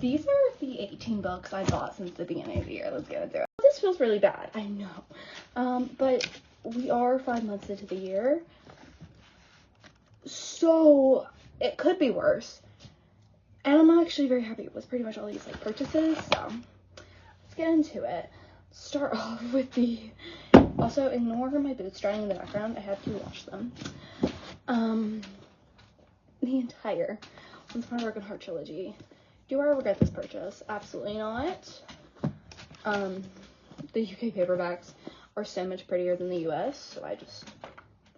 these are the 18 books I bought since the beginning of the year. Let's get into it. This feels really bad, I know. But we are 5 months into the year, so it could be worse. And I'm actually very happy with pretty much all these like purchases, so let's get into it. Start off with the, also ignore my boots drying in the background, I have to wash them. The entire Once Upon a Broken Heart trilogy. Do I regret this purchase? Absolutely not. The UK paperbacks are so much prettier than the US, so I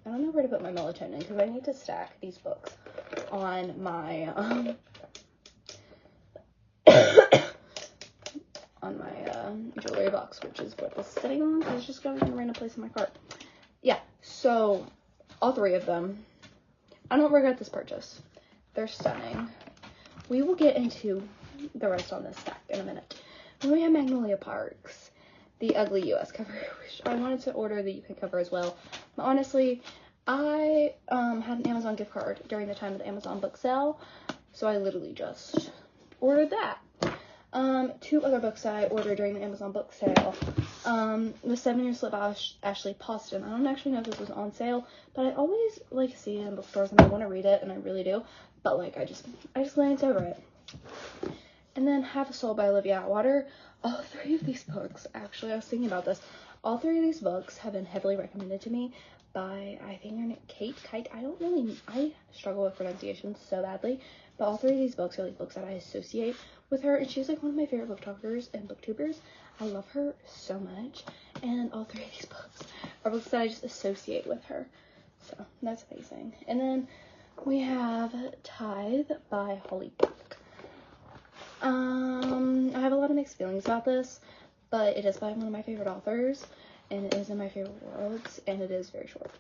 don't know where to put my melatonin, because I need to stack these books on my, on my jewelry box, which is what this is sitting on, because it's just going in a random place in my cart. Yeah, so all three of them. I don't regret this purchase. They're stunning. We will get into the rest on this stack in a minute. Then we have Magnolia Parks, the ugly US cover, which I wanted to order the UK cover as well. But honestly, I had an Amazon gift card during the time of the Amazon book sale, so I literally just ordered that. Two other books that I ordered during the Amazon book sale. The 7 Year Slip by Ashley Poston. I don't actually know if this was on sale, but I always like see it in bookstores and I want to read it, and I really do. But like I just glanced over it. And then Half a Soul by Olivia Atwater. All three of these books, actually, I was thinking about this. All three of these books have been heavily recommended to me by, I think her name, Kate. I struggle with pronunciation so badly, but all three of these books are like books that I associate with her, and she's like one of my favorite book talkers and booktubers. I love her so much, and all three of these books are books that I just associate with her, so that's amazing. And then we have Tithe by Holly Burke. I have a lot of mixed feelings about this, but it is by one of my favorite authors, and it is in my favorite worlds, and it is very short.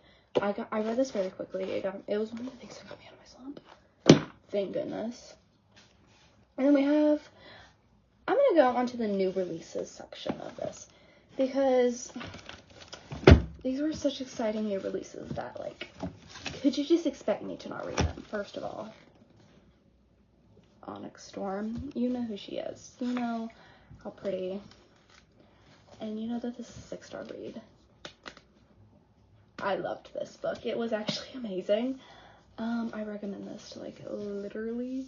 I read this very quickly. It was one of the things that got me out of my slump. Thank goodness. And then we have, I'm going to go on to the new releases section of this, because these were such exciting new releases that, like, could you just expect me to not read them? First of all, Onyx Storm, you know who she is. You know how pretty, and you know that this is a 6-star read. I loved this book. It was actually amazing. I recommend this to, like, literally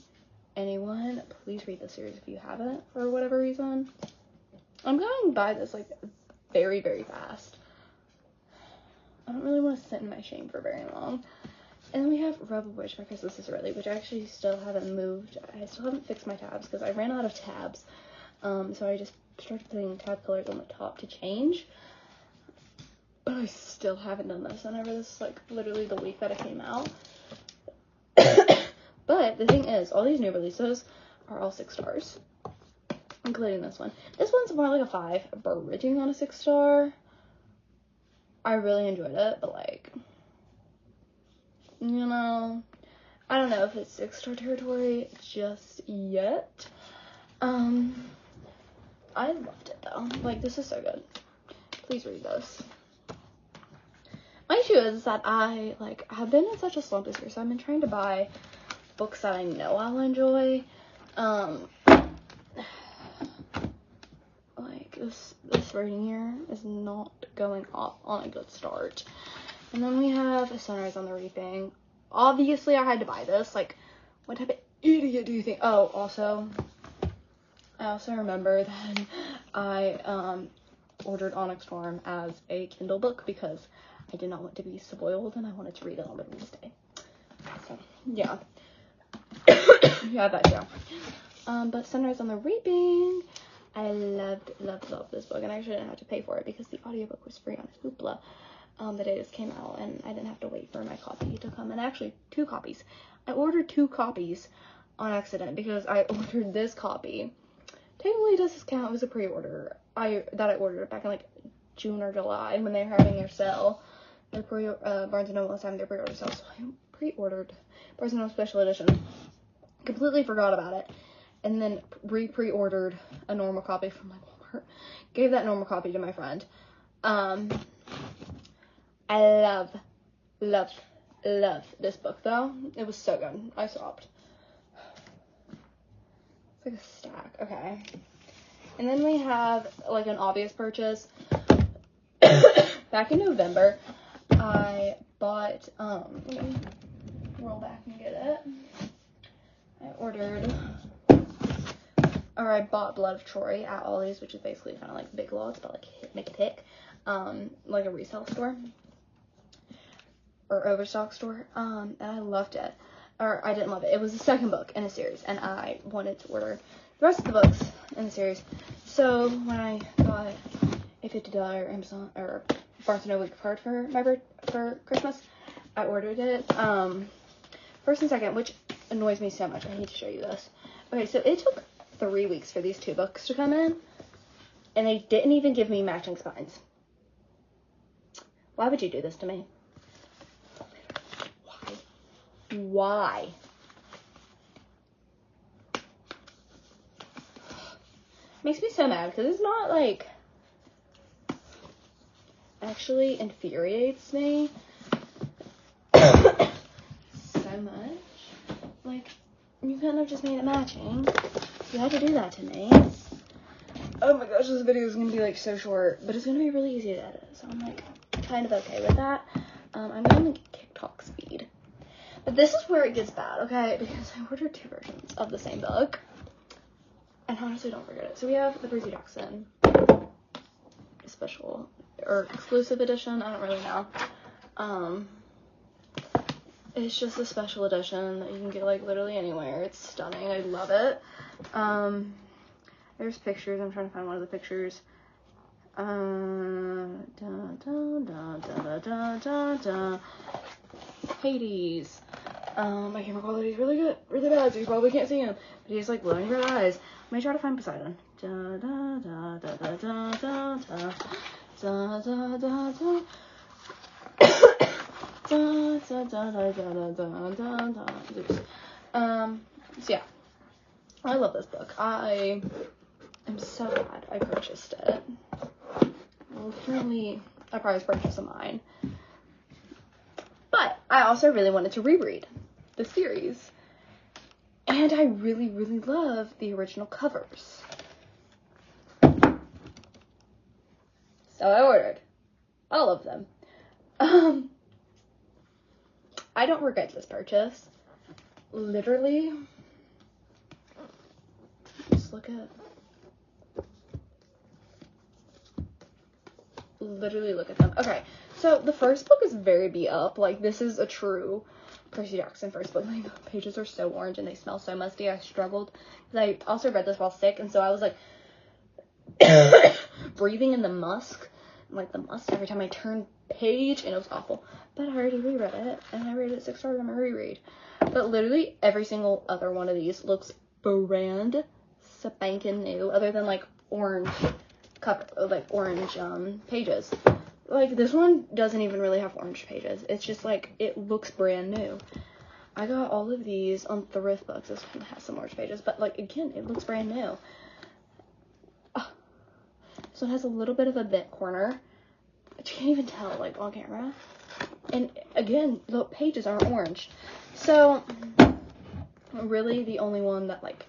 anyone. Please read the series if you haven't, for whatever reason. I'm going by this, like, very, very fast. I don't really want to sit in my shame for very long. And then we have Rebel Witch by Krista Ciccarelli, which I actually still haven't moved. I still haven't fixed my tabs because I ran out of tabs. So I just started putting tab colors on the top to change. But I still haven't done this. I never this, like, literally the week that it came out. But the thing is, all these new releases are all 6 stars, including this one. This one's more like a 5, bridging on a 6-star. I really enjoyed it, but, like, you know, I don't know if it's 6-star territory just yet. I loved it though. Like, this is so good. Please read this. My issue is that I, like, have been in such a slump this year, so I've been trying to buy books that I know I'll enjoy. Like, this reading year is not going off on a good start. And then we have Sunrise on the Reaping. Obviously, I had to buy this. Like, what type of idiot do you think? Oh, also, I also remember that I ordered Onyx Storm as a Kindle book because I did not want to be spoiled and I wanted to read it on the release day. So, yeah. Yeah, that, yeah. But Sunrise on the Reaping, I loved this book, and I actually didn't have to pay for it because the audiobook was free on Hoopla the day this came out, and I didn't have to wait for my copy to come. And actually, 2 copies. I ordered 2 copies on accident because I ordered this copy. Technically, does this count? It was a pre-order. I ordered back in, like, June or July when they were having their sale. Their Barnes & Noble was having their pre-order sale, so I pre-ordered Barnes & Noble Special Edition. Completely forgot about it. And then pre-ordered a normal copy from, like, Walmart. Gave that normal copy to my friend. I love this book, though. It was so good. I sobbed. It's like a stack. Okay. And then we have like an obvious purchase. Back in November, I bought, let me roll back and get it. I bought Blood of Troy at Ollie's, which is basically kind of like Big Lots, but like make it hick. Like a resale store. Or overstock store. And I loved it. Or I didn't love it. It was the second book in a series, and I wanted to order the rest of the books in the series. So when I got a $50 Amazon or Barnes & Noble gift card for Christmas, I ordered it. First and second, which annoys me so much. I need to show you this. Okay, so it took 3 weeks for these 2 books to come in, and they didn't even give me matching spines. Why would you do this to me? Why? Makes me so mad, because it's not, like, actually infuriates me so much. Like, you couldn't have just made it matching. You had to do that to me. Oh my gosh, this video is going to be, like, so short, but it's going to be really easy to edit, so I'm, like, kind of okay with that. I'm going to TikTok speed. But this is where it gets bad, okay? Because I ordered 2 versions of the same book. And honestly, don't forget it. So we have the Percy Jackson special or exclusive edition. I don't really know. It's just a special edition that you can get like literally anywhere. It's stunning. I love it. There's pictures. I'm trying to find one of the pictures. Hades. My camera quality is really good, really bad, so you probably can't see him. But he's like glowing red eyes. Let me try to find Poseidon. So yeah, I love this book. I am so glad I purchased it. Well, really a prize purchase of mine. But I also really wanted to reread the series. And I really, really love the original covers. So I ordered all of them. I don't regret this purchase. Literally, just look at them. Okay, so the first book is very beat up. Like, this is a true Percy Jackson first book. Like, the pages are so orange and they smell so musty. I struggled because I also read this while sick, and so I was like breathing in the musk, like the musk every time I turned page, and it was awful. But I already reread it, and I rated it 6 stars on my reread. But literally every single other one of these looks brand spanking new, other than like orange cover, like orange pages. Like, this one doesn't even really have orange pages. It's just like, it looks brand new. I got all of these on Thrift Books. This one has some orange pages, but like, again, it looks brand new. So it has a little bit of a bent corner, but you can't even tell, like, on camera. And again, the pages aren't orange. So really the only one that like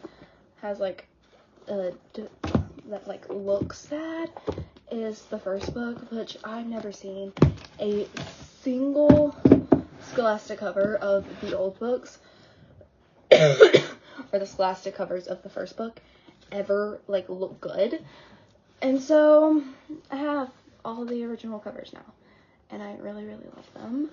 has like that like looks bad is the first book, which I've never seen a single Scholastic cover of the old books or the Scholastic covers of the first book ever like look good. And so I have all the original covers now, and I really, really love them.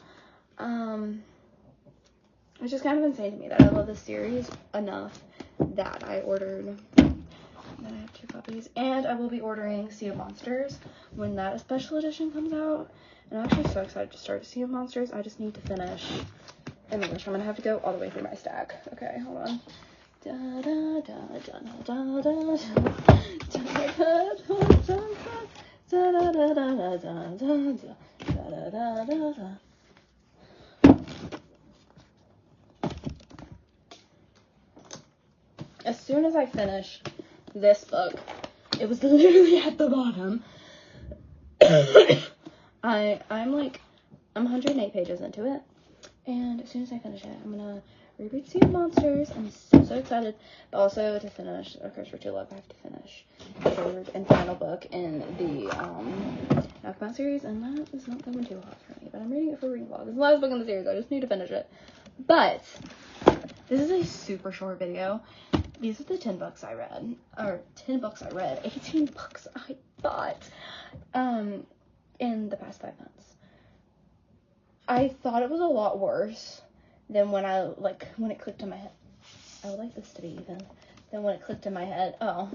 It's just kind of insane to me that I love this series enough that I ordered. Then I have 2 copies, and I will be ordering Sea of Monsters when that special edition comes out. And I'm actually so excited to start Sea of Monsters. I just need to finish English. I'm gonna have to go all the way through my stack. Okay, hold on. As soon as I finished this book, it was literally at the bottom. I'm 108 pages into it, And as soon as I finish it, I'm gonna reread Sea of Monsters. I'm so excited. But also to finish A Curse for True Love, I have to finish the third and final book in the Knockback series, and that is not going too hot for me. But I'm reading it for reading vlog. It's the last book in the series. I just need to finish it. But this is a super short video. These are the 10 books I read. Or 10 books I read. 18 books I thought. In the past 5 months. I thought it was a lot worse than when it clicked in my head. I would like this to be even. Then when it clicked in my head, oh,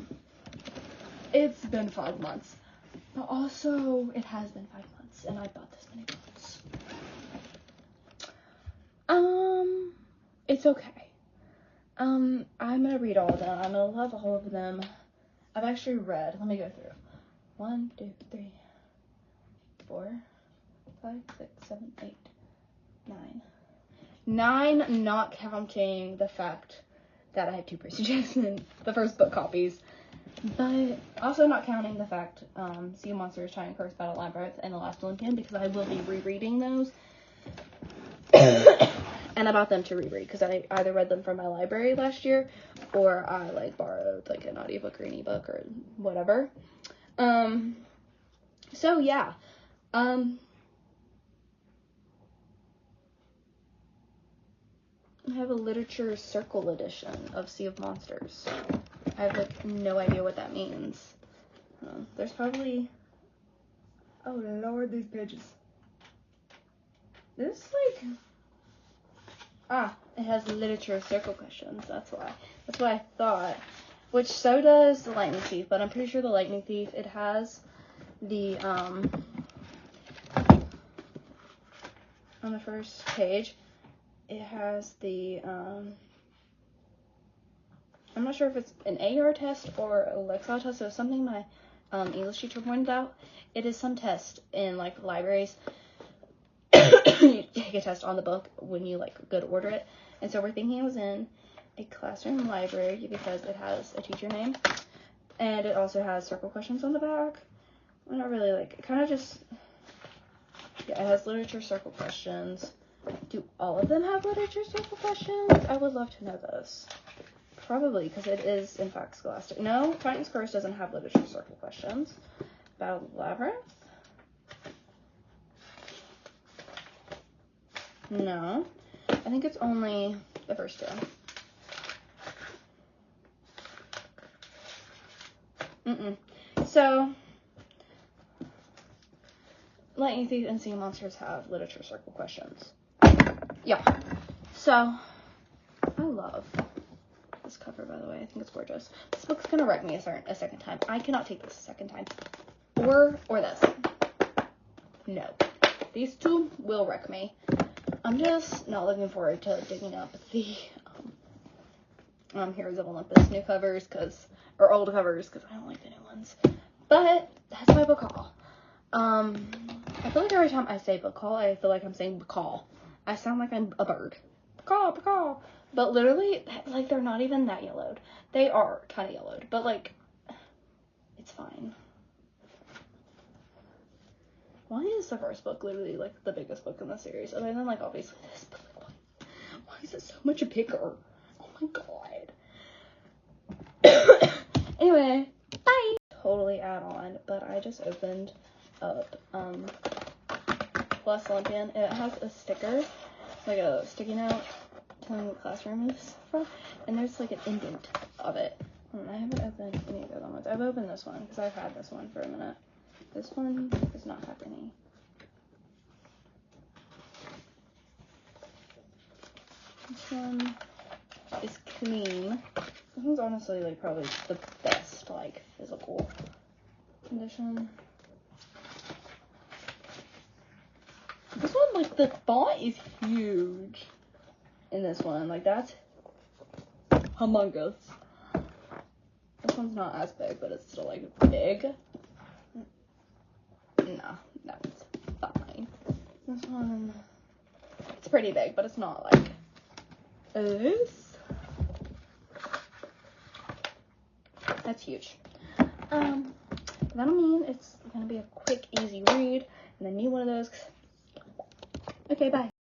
it's been 5 months. But also, it has been 5 months, and I bought this many books. It's okay. I'm gonna read all of them. I'm gonna love all of them. I've actually read, let me go through. 1, 2, 3, 4, 5, 6, 7, 8, 9. 9, not counting the fact that I have 2 Percy Jackson, the first book copies. But also not counting the fact, Sea of Monsters, Shining Curse, Battle Labyrinth, and The Last Olympian, because I will be rereading those. And I bought them to reread, because I either read them from my library last year, or I, borrowed, an audiobook or an ebook or whatever. So, yeah. I have a literature circle edition of Sea of Monsters. I have, no idea what that means. There's probably... Oh, Lord, these pages. This, it has literature circle questions. That's why. That's what I thought. Which, so does the Lightning Thief, but I'm pretty sure the Lightning Thief, it has the, on the first page, it has the, I'm not sure if it's an AR test or a Lexile test. So something my English teacher pointed out. It is some test in libraries. You take a test on the book when you go to order it. And so we're thinking it was in a classroom library because it has a teacher name. And it also has circle questions on the back. I'm not really it kind of just, yeah, it has literature circle questions. Do all of them have literature circle questions? I would love to know this. Probably, because it is, in fact, Scholastic. No, Titan's Curse doesn't have literature circle questions. Battle Labyrinth? No. I think it's only the first 2. So, Lightning Thief and Sea Monsters have literature circle questions. Yeah. So, I love this cover, by the way. I think it's gorgeous. This book's gonna wreck me a second time. I cannot take this a second time. Or this. No. These 2 will wreck me. I'm just not looking forward to digging up the Heroes of Olympus new covers, or old covers, because I don't like the new ones. But that's my book haul. I feel like every time I say book haul, I feel like I'm saying call. I sound like I'm a bird. Call. But literally, they're not even that yellowed. They are kind of yellowed, but it's fine. Why is the first book literally the biggest book in the series? Other than obviously this, but why is it so much bigger? Oh my god. Anyway, bye. Totally add on, but I just opened up Last Olympian. It has a sticker, a sticky note telling what classroom it's from, and there's an indent of it. I haven't opened any of the other ones. I've opened this one because I've had this one for a minute. This one does not have any. This one is clean. This one's honestly probably the best physical condition. This one the font is huge in this one. That's humongous. This one's not as big, but it's still big. No, that's fine. This one, it's pretty big, but it's not this. That's huge. That'll mean it's gonna be a quick, easy read, and then need one of those. Okay, bye.